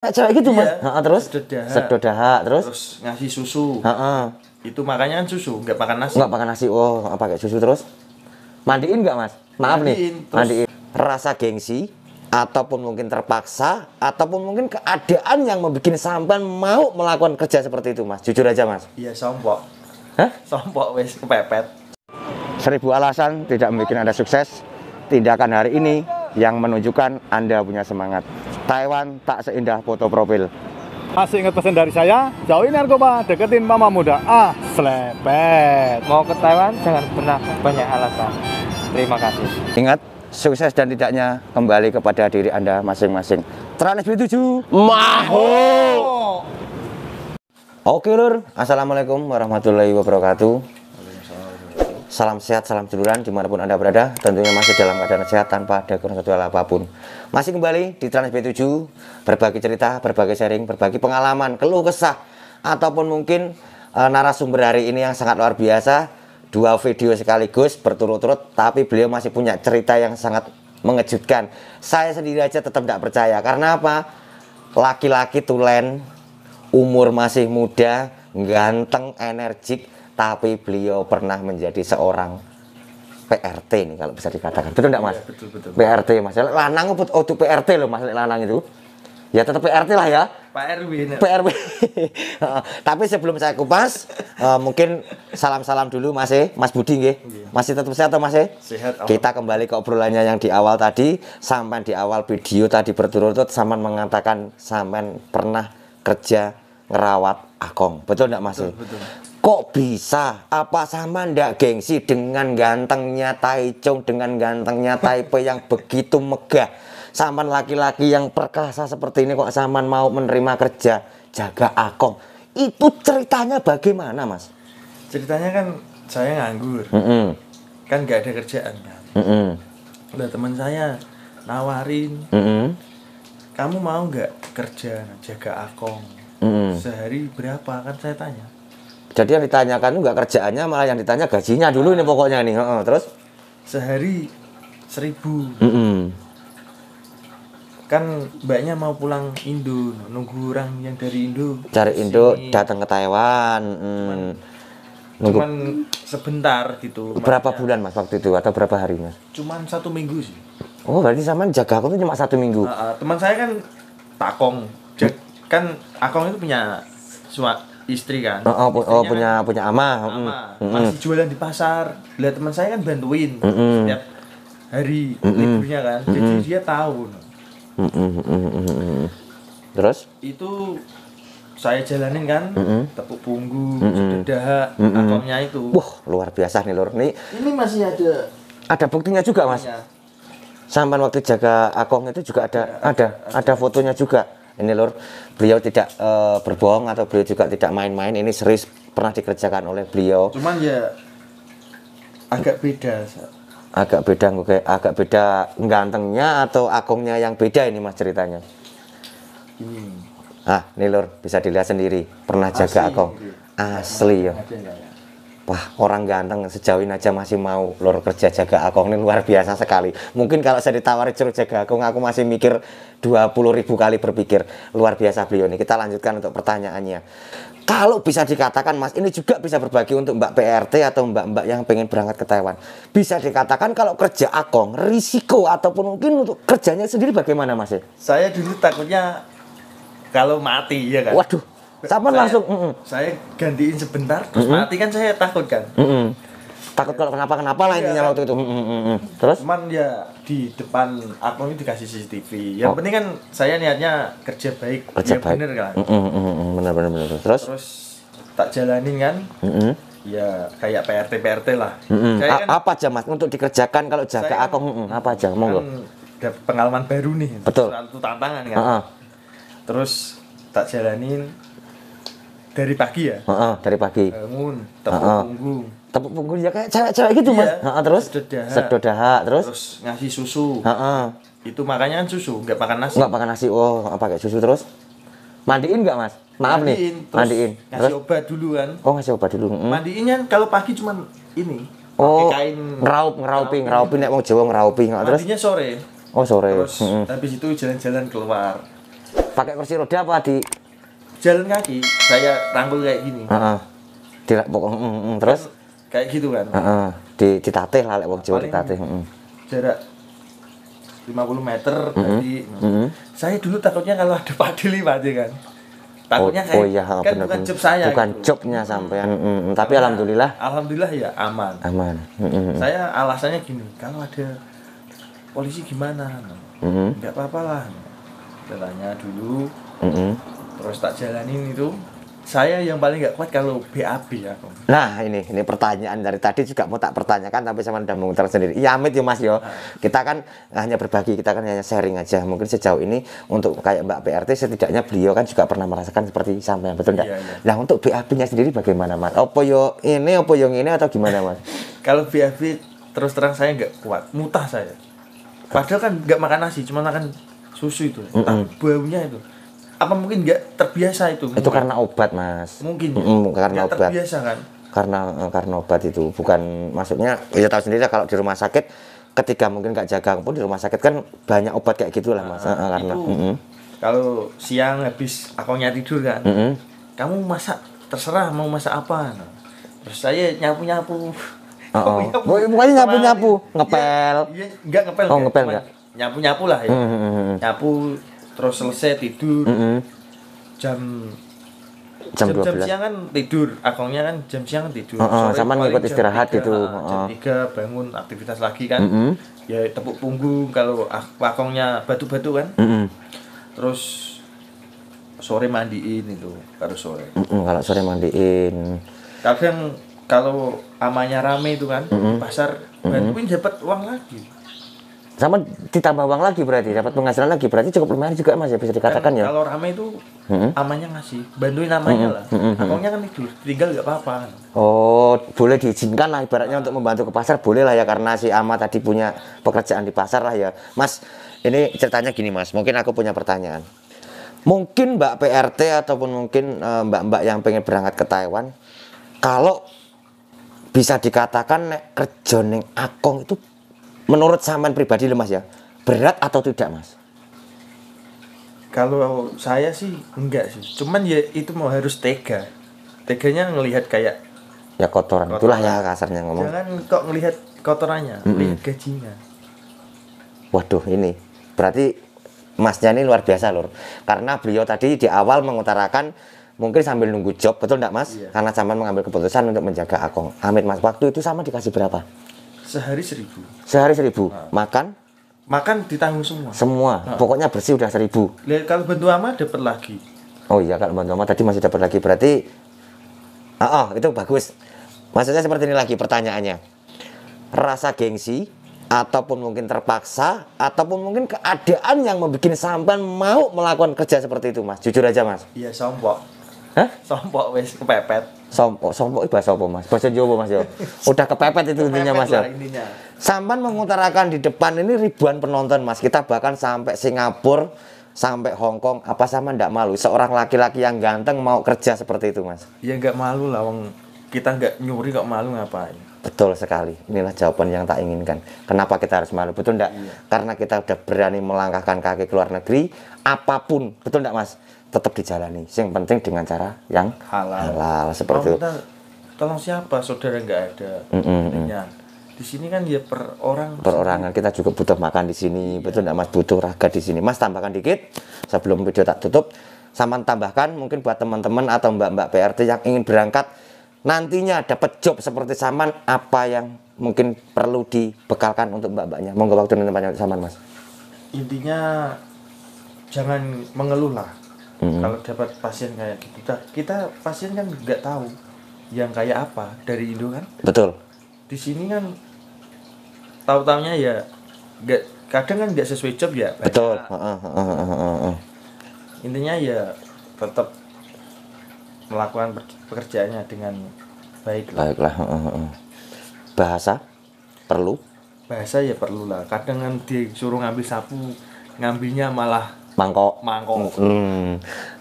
Cewek gitu mas. Iya. Terus Sedot dahak, terus ngasih susu. Heeh. Itu makannya kan susu, nggak makan nasi. Nggak makan nasi. Oh, pakai susu. Terus mandiin nggak mas? Maaf Mandiin, nih, mandiin. Rasa gengsi ataupun mungkin terpaksa ataupun mungkin keadaan yang membuat sampean mau melakukan kerja seperti itu mas? Jujur aja mas. Iya, sompok. Hah? Sompok wes kepepet. 1000 alasan tidak membuat Anda sukses. Tindakan hari ini yang menunjukkan Anda punya semangat. Taiwan tak seindah foto profil. Masih ingat pesan dari saya, jauhin narkoba, deketin mama muda. Selepet. Mau ke Taiwan jangan pernah banyak alasan. Terima kasih. Ingat, sukses dan tidaknya kembali kepada diri Anda masing-masing. Trans B7 Maho. Oke lur, assalamualaikum warahmatullahi wabarakatuh. Salam sehat, salam seduluran dimanapun Anda berada. Tentunya masih dalam keadaan sehat tanpa ada kurang satu hal apapun. Masih kembali di Trans B7, berbagi cerita, berbagi sharing, berbagi pengalaman, keluh kesah, ataupun mungkin narasumber hari ini yang sangat luar biasa. 2 video sekaligus berturut-turut, tapi beliau masih punya cerita yang sangat mengejutkan. Saya sendiri aja tetap tidak percaya. Karena apa? Laki-laki tulen, umur masih muda, ganteng, energik, tapi beliau pernah menjadi seorang PRT nih kalau bisa dikatakan. Betul enggak mas? Ya, betul. PRT mas. Lanang itu PRT loh mas, lanang itu. Ya tetap PRT lah ya. Pak RW. PRW. Tapi sebelum saya kupas, mungkin salam-salam dulu Mas Mas Budi nggih. Masih tetap sehat atau Mas? Sehat. Kita kembali ke obrolannya yang di awal tadi. Sampai di awal video tadi berturut-turut sampean mengatakan sampean pernah kerja ngerawat akong. Betul enggak Mas? Betul. Kok bisa? Apa sama ndak gengsi dengan gantengnya Taichung, dengan gantengnya Taipei yang begitu megah? Saman laki-laki yang perkasa seperti ini kok saman mau menerima kerja jaga akong? Itu ceritanya bagaimana mas? Ceritanya kan saya nganggur. Kan nggak ada kerjaan kan. Udah teman saya nawarin, kamu mau nggak kerja jaga akong? Sehari berapa kan saya tanya. Jadi yang ditanyakan nggak kerjaannya, malah yang ditanya gajinya dulu nih pokoknya nih. Terus? Sehari 1000. Kan mbaknya mau pulang Indo, nunggu orang yang dari Indo. Cari Indo datang ke Taiwan. Cuman sebentar gitu. Berapa bulan mas waktu itu atau berapa hari mas? Cuman 1 minggu sih. Oh berarti sama jaga akong itu cuma 1 minggu. Teman saya kan takong. Kan akong itu punya istri kan. Punya ama. Masih jualan di pasar. Lihat teman saya kan bantuin setiap hari liburnya kan. Jadi dia tahu. Terus? Itu saya jalanin kan, tepuk punggung, dahak, akongnya itu. Wah, luar biasa nih lur. Ini masih ada buktinya juga, Mas. Sampai waktu jaga akong itu juga ada fotonya juga. Ini lur, beliau tidak berbohong atau beliau juga tidak main-main. Ini serius pernah dikerjakan oleh beliau. Cuman ya agak beda. Agak beda gantengnya atau akongnya yang beda ini mas ceritanya. Nih lur bisa dilihat sendiri, pernah jaga akong asli ya. Wah orang ganteng sejauh ini aja masih mau lur kerja jaga akong, ini luar biasa sekali. Mungkin kalau saya ditawari suruh jaga akong aku masih mikir 20.000 kali berpikir. Luar biasa beliau ini. Kita lanjutkan untuk pertanyaannya. Kalau bisa dikatakan mas, ini juga bisa berbagi untuk mbak PRT atau mbak-mbak yang pengen berangkat ke Taiwan. Bisa dikatakan kalau kerja akong, risiko ataupun mungkin untuk kerjanya sendiri bagaimana mas? Saya dulu takutnya kalau mati ya kan. Waduh, sama langsung. Saya gantiin sebentar, terus mati kan saya takut kan. Takut kalau kenapa-kenapa lah intinya waktu itu. Terus? Cuman ya di depan akong itu dikasih CCTV. Yang penting kan saya niatnya kerja baik. Kerja baik. Bener kan. Bener. Terus tak jalanin kan. Ya kayak PRT lah. Kan, apa aja mas untuk dikerjakan kalau jaga akong? Apa aja? Monggo. Kan ada pengalaman baru nih. Betul. Satu tantangan kan. Terus tak jalanin dari pagi ya. Dari pagi. Bangun, tepuk punggung. Ya kayak cewek-cewek gitu mas. Terus sedot dahak, terus ngasih susu. Itu makannya kan susu, nggak makan nasi. Nggak makan nasi. Oh, pakai susu terus. Mandiin nggak mas? Maaf mandiin. Ngasih obat dulu kan. Oh ngasih obat dulu. Mandiinnya kalau pagi cuman ini. Oh, kain ngeraupi nek wong Jawa ngeraupi. Terus mandinya sore. Oh sore. Terus habis itu jalan-jalan keluar. Pakai kursi roda apa di jalan kaki saya rangkul kayak gini. heeh. Terus Kayak gitu kan. heeh, ditatih lah lek wong Jawa Paling ditatih, heeh. Jarak 50 meter tadi. Saya dulu takutnya kalau ada Pak Dili Pak kan. Takutnya Oh iya, kan bener, bukan bener. job saya. Bukan gitu. jobnya sampean. Tapi Karena alhamdulillah alhamdulillah ya aman. aman. Saya alasannya gini, kalau ada polisi gimana? Enggak apa-apa lah. Jalannya dulu, terus tak jalanin itu. Saya yang paling nggak kuat kalau BAB ya. Nah ini pertanyaan dari tadi juga mau tak pertanyakan tapi sama udah mengutar sendiri. Iya Amit ya Mas yo. Kita kan hanya berbagi, kita kan hanya sharing aja. Mungkin sejauh ini untuk kayak Mbak PRT setidaknya beliau kan juga pernah merasakan seperti sampean, betul enggak? Iya, iya. Nah untuk BAB-nya sendiri bagaimana Mas? Apa yo ini atau gimana Mas? Kalau BAB terus terang saya nggak kuat, mutah saya. Padahal kan nggak makan nasi, cuma makan susu itu. Baunya itu. Apa mungkin nggak terbiasa itu? Itu karena obat Mas. Mungkin. Karena Nggak obat. terbiasa kan? Karena obat itu bukan, maksudnya ya tahu sendiri lah kalau di rumah sakit ketika mungkin nggak jaga pun di rumah sakit kan banyak obat kayak gitulah Mas. Karena itu, kalau siang habis akonya tidur kan, kamu masak terserah mau masak apa. Nah, terus saya nyapu-nyapu. Pokoknya nyapu-nyapu, ngepel. Iya, enggak ngepel. Oh, enggak. ngepel Cuma enggak? Nyapu-nyapu lah ya. Nyapu terus selesai tidur. Jam 12. siang kan tidur, akongnya kan jam siang kan tidur. Sama paling ngikut jam istirahat 3, gitu. Jam 3 bangun aktivitas lagi kan. Ya tepuk punggung kalau akongnya batu-batu kan. Terus sore mandiin itu baru sore. Kalau sore mandiin. Kadang kalau amanya rame itu kan di pasar bantuin dapat uang lagi. Sama ditambah uang lagi berarti, dapat penghasilan lagi berarti cukup lumayan juga Mas ya bisa dikatakan ya. Kalau rame itu amanya ngasih, bantuin amanya lah. Akongnya kan tidur, tinggal nggak apa-apa. Oh, boleh diizinkan lah ibaratnya untuk membantu ke pasar boleh lah ya karena si Ama tadi punya pekerjaan di pasar lah ya. Mas, ini ceritanya gini Mas, mungkin aku punya pertanyaan. Mungkin Mbak PRT ataupun mungkin mbak-mbak yang pengen berangkat ke Taiwan, kalau bisa dikatakan nek kerja ning akong itu menurut sampean pribadi loh Mas ya, berat atau tidak Mas? Kalau saya sih enggak sih, cuman ya itu mau harus tega. Teganya ngelihat kayak Ya kotoran, itulah ya kasarnya ngomong. jangan kok ngelihat kotorannya, lihat gajinya. Waduh ini berarti Masnya ini luar biasa lur. Karena beliau tadi di awal mengutarakan mungkin sambil nunggu job, betul enggak Mas? Iya. Karena sampean mengambil keputusan untuk menjaga akong. Amit Mas, waktu itu sama dikasih berapa? Sehari 1.000. Sehari 1.000. Makan Makan ditanggung semua. semua. Pokoknya bersih udah 1.000. Lihat kalau bantu ama dapat lagi. Oh iya kalau bantu Ama tadi masih dapat lagi berarti itu bagus. Maksudnya seperti ini lagi pertanyaannya. Rasa gengsi ataupun mungkin terpaksa ataupun mungkin keadaan yang membuat sampean mau melakukan kerja seperti itu Mas. Jujur aja Mas. Iya sompok. Hah? Sompok wes kepepet. Sompok itu bahasa apa Mas? Bahasa Jawa Mas ya. Udah kepepet itu intinya Mas ya. Lah intinya. Sampan mengutarakan di depan ini ribuan penonton Mas. Kita bahkan sampai Singapura, sampai Hong Kong. Apa sama ndak malu seorang laki-laki yang ganteng mau kerja seperti itu Mas? Ya nggak malu lah, wong kita nggak nyuri kok malu ngapain? Betul sekali. Inilah jawaban yang tak inginkan. Kenapa kita harus malu? Betul ndak? Karena kita udah berani melangkahkan kaki ke luar negeri, apapun, betul ndak Mas? Tetap dijalani. Yang penting dengan cara yang halal seperti itu. Tolong siapa saudara nggak ada. Intinya di sini kan ya perorangan kita juga butuh makan di sini, betul nggak Mas? Butuh raga di sini. Mas tambahkan dikit sebelum video tak tutup. Sama tambahkan mungkin buat teman-teman atau mbak-mbak PRT yang ingin berangkat nantinya dapat job seperti Saman, apa yang mungkin perlu dibekalkan untuk mbak-mbaknya? Monggo waktu nanti banyak Saman Mas. Intinya jangan mengeluh lah. Kalau dapat pasien kayak gitu, kita pasien kan nggak tahu yang kayak apa dari Indo kan. Betul. Di sini kan tahu-taunya ya nggak, kadang kan nggak sesuai job ya. Betul. Intinya ya tetap melakukan pekerjaannya dengan baik. Baiklah. Bahasa perlu. Bahasa ya perlu lah. Kadang kan disuruh ngambil sapu, ngambilnya malah Mangkok.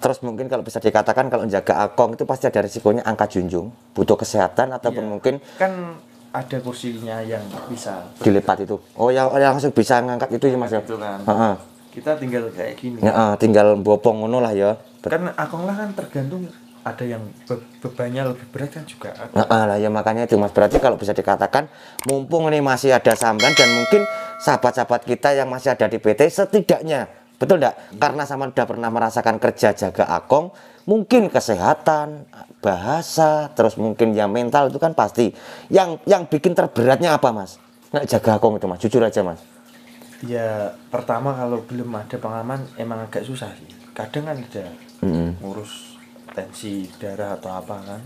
Terus mungkin kalau bisa dikatakan kalau menjaga akong itu pasti ada risikonya angka junjung, butuh kesehatan ataupun mungkin kan ada kursinya yang bisa dilipat itu. Oh yang langsung bisa ngangkat itu ya Mas ya. gitu kan. kita tinggal kayak gini. Ya, tinggal bopong ngono lah ya. Kan akong lah kan tergantung, ada yang bebannya lebih berat kan juga ada. Lah ya makanya itu Mas, berarti kalau bisa dikatakan mumpung ini masih ada sampean dan mungkin sahabat-sahabat kita yang masih ada di PT setidaknya, betul enggak? Karena sampean udah pernah merasakan kerja jaga akong, mungkin kesehatan, bahasa, terus mungkin yang mental itu kan pasti. Yang bikin terberatnya apa Mas? Nggak jaga akong itu Mas, jujur aja Mas. Ya pertama kalau belum ada pengalaman emang agak susah sih. Kadang kan ada ngurus tensi darah atau apa kan.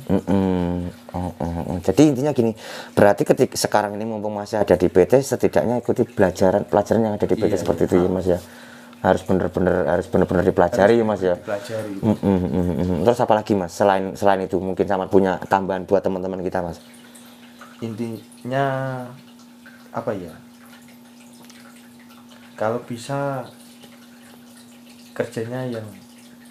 Jadi intinya gini, berarti ketika sekarang ini mumpung masih ada di PT, setidaknya ikuti pelajaran yang ada di PT seperti itu ya Mas ya. Harus benar-benar dipelajari ya Mas ya. Pelajari. Terus apa lagi Mas? Selain itu mungkin sama punya tambahan buat teman-teman kita Mas. Intinya apa ya? Kalau bisa kerjanya yang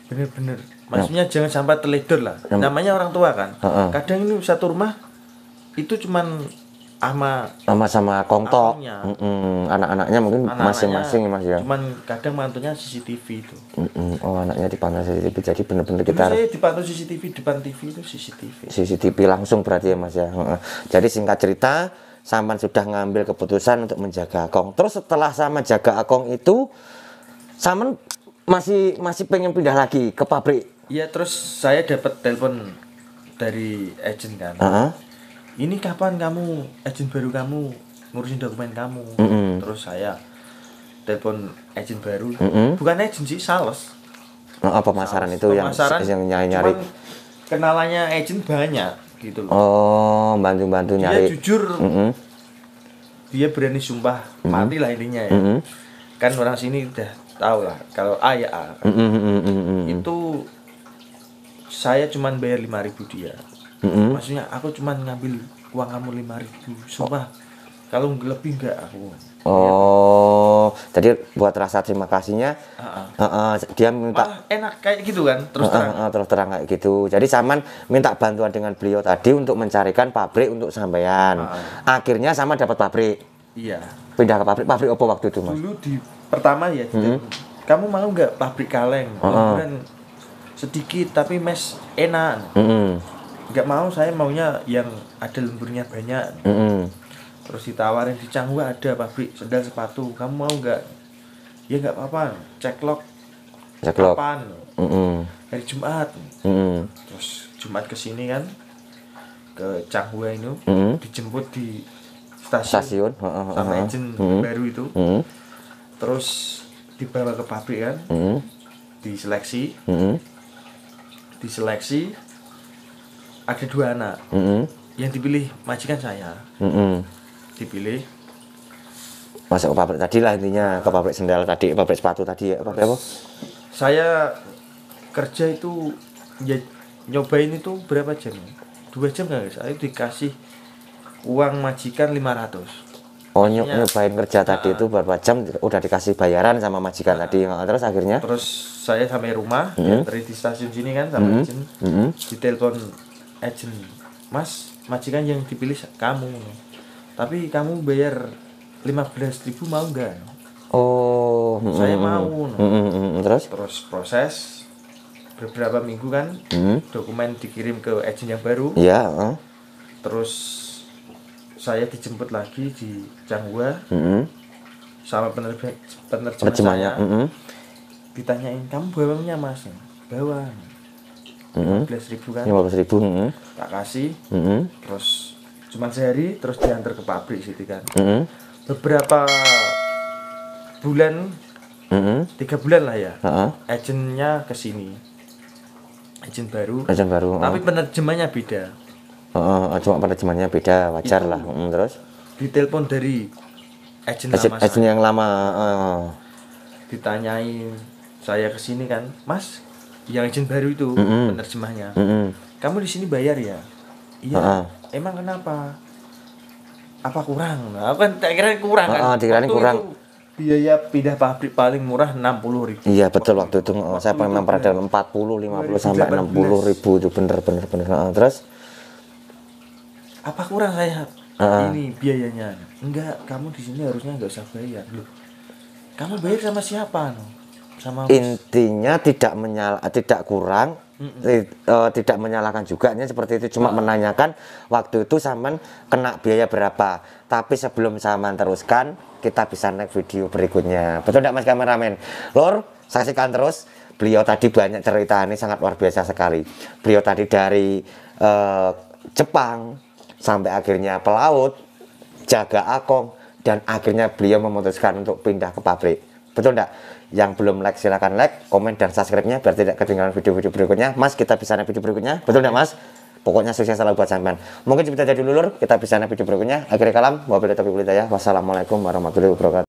bener-bener, maksudnya jangan sampai teledor lah. Namanya orang tua kan. Kadang ini satu rumah itu cuman sama kongtok. Anak-anaknya mungkin masing-masing Mas ya. Cuman kadang mantunya CCTV itu. Oh, anaknya dipantau CCTV. Jadi bener-bener kita saya dipantau CCTV, depan TV itu CCTV langsung berarti ya Mas ya. Jadi singkat cerita, sampean sudah ngambil keputusan untuk menjaga akong. Terus setelah sama jaga akong itu, sampean masih pengen pindah lagi ke pabrik. Iya, terus saya dapat telepon dari agen kan. Ini kapan kamu, agen baru kamu ngurusin dokumen kamu? Terus saya telepon agen baru. Bukan agen sih, sales. Pemasaran itu pemasaran, yang nyari. Kenalannya agen banyak gitu loh. Oh, bantu-bantu nyari. Dia jujur. Dia berani sumpah mati lah intinya ya. Kan orang sini udah tahu lah kalau A ya A. Itu saya cuman bayar 5.000 dia. Maksudnya aku cuman ngambil uang kamu 5.000. Sumpah. Kalau lebih enggak aku. Oh, jadi buat rasa terima kasihnya, dia minta enak kayak gitu kan, terus terang kayak gitu. Jadi Saman minta bantuan dengan beliau tadi untuk mencarikan pabrik untuk sampean. Akhirnya sama dapat pabrik. Iya. Pindah ke pabrik apa waktu itu Mas? Dulu di pertama ya, kamu mau nggak pabrik kaleng? Kemudian sedikit tapi mes enak. Nggak mau, saya maunya yang ada lemburnya banyak. Terus ditawarin di Changhua ada pabrik sendal sepatu, kamu mau nggak? Ya nggak apa-apa, ceklok kapan? Hari Jumat. Terus Jumat kesini kan ke Changhua itu, dijemput di stasiun sama agen baru itu. Terus dibawa ke pabrik kan, diseleksi. Ada 2 anak. Yang dipilih majikan saya. Dipilih masuk ke pabrik tadi lah, intinya ke pabrik sendal tadi, pabrik sepatu tadi ya, pabrik apa? Saya kerja itu ya, nyobain itu berapa jam? 2 jam kan guys. Saya dikasih uang majikan 500. Oh, nyobain kerja tadi itu berapa jam udah dikasih bayaran sama majikan tadi. Terus akhirnya saya sampai rumah, dari di stasiun sini kan sama agen. Ditelepon agen, "Mas, majikan yang dipilih kamu. Tapi kamu bayar 15.000 mau enggak?" Oh, saya mau. Terus proses beberapa minggu kan, dokumen dikirim ke agen yang baru. Iya. Terus saya dijemput lagi di Changhua sama penerjemahnya. Ditanyain, "Kamu bawangnya Mas?" "Bawang." 15.000 kan. 15.000. Tak kasih. Terus cuman sehari terus diantar ke pabrik situ kan. Beberapa bulan, 3 bulan lah ya. Agennya kesini. Agen baru. Tapi penerjemahnya beda. Cuma penerjemahnya beda, wajar itu, lah. Terus ditelepon dari agen yang lama. Ditanyain saya kesini kan, "Mas, yang agen baru itu penerjemahnya. Kamu di sini bayar ya?" "Iya." "Emang kenapa? Apa kurang?" Nah, aku kan tak kira kurang kan. Dikirain kurang. Biaya pindah pabrik paling murah 60.000. Iya betul, waktu itu saya memang pada 40, 50 sampai 60.000 itu bener. Terus apa kurang saya ini biayanya? "Enggak, kamu di sini harusnya nggak usah bayar." Loh, Kamu bayar sama siapa no? Sama Intinya tidak kurang, tidak menyalahkan juga, ini seperti itu, cuma menanyakan waktu itu Saman kena biaya berapa. Tapi sebelum Saman teruskan, kita bisa naik video berikutnya. Betul tidak Mas kameramen? Lor, saksikan terus. Beliau tadi banyak cerita, ini sangat luar biasa sekali. Beliau tadi dari Jepang sampai akhirnya pelaut, jaga akong, dan akhirnya beliau memutuskan untuk pindah ke pabrik. Betul enggak? Yang belum like silahkan like, komen, dan subscribe-nya biar tidak ketinggalan video-video berikutnya. Mas, kita bisa naik video berikutnya. Betul enggak Mas? Pokoknya sukses selalu buat sampean. Mungkin kita jadi dulur, kita bisa naik video berikutnya. Akhirnya kalam, wabillahi taufiq wal hidayah. Wassalamualaikum warahmatullahi wabarakatuh.